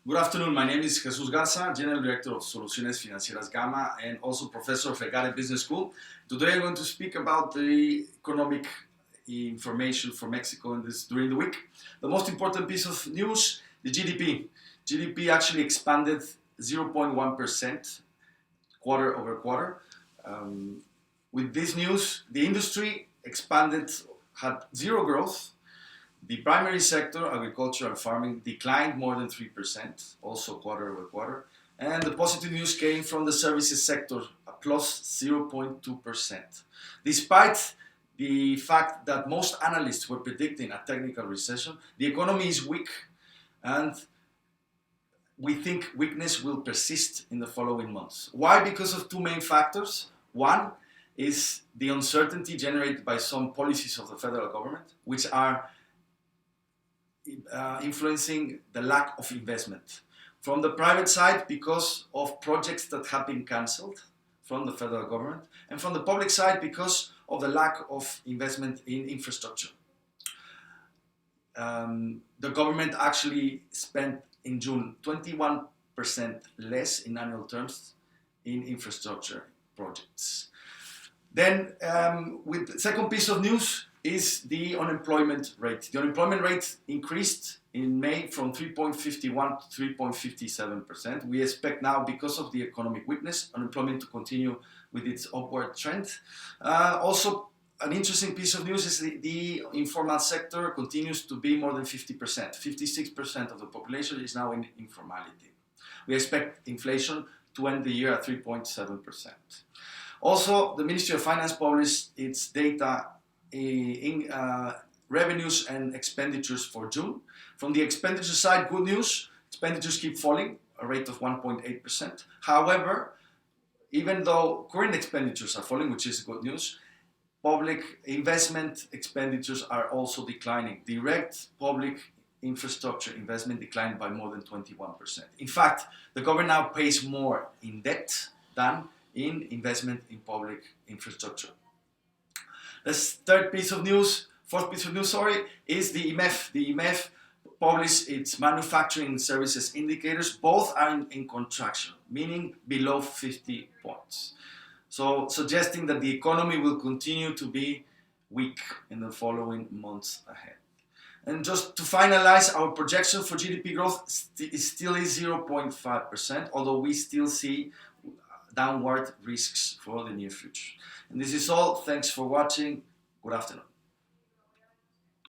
Good afternoon. My name is Jesus Garza, General Director of Soluciones Financieras Gamma and also Professor of EGADE Business School. Today I'm going to speak about the economic information for Mexico during the week. The most important piece of news, the GDP. GDP actually expanded 0.1% quarter over quarter. With this news, the industry had zero growth. The primary sector, agriculture and farming, declined more than 3%, also quarter over quarter. And the positive news came from the services sector, a plus 0.2%. Despite the fact that most analysts were predicting a technical recession, the economy is weak, and we think weakness will persist in the following months. Why? Because of two main factors. One is the uncertainty generated by some policies of the federal government, which are influencing the lack of investment. From the private side, because of projects that have been cancelled from the federal government, and from the public side, because of the lack of investment in infrastructure. The government actually spent in June 21% less in annual terms in infrastructure projects. Then, with the second piece of news is the unemployment rate. The unemployment rate increased in May from 3.51 to 3.57%. We expect now, because of the economic weakness, unemployment to continue with its upward trend. Also, an interesting piece of news is the informal sector continues to be more than 50%. 56% of the population is now in informality. We expect inflation to end the year at 3.7%. Also, the Ministry of Finance published its data in revenues and expenditures for June. From the expenditure side, good news, expenditures keep falling, a rate of 1.8%. However, even though current expenditures are falling, which is good news, public investment expenditures are also declining. Direct public infrastructure investment declined by more than 21%. In fact, the government now pays more in debt than in investment in public infrastructure. The fourth piece of news, is the Imef. The Imef published its manufacturing services indicators. Both are in contraction, meaning below 50 points. So suggesting that the economy will continue to be weak in the following months ahead. And just to finalize, our projection for GDP growth still is 0.5%, although we still see downward risks for the near future. And this is all. Thanks for watching. Good afternoon.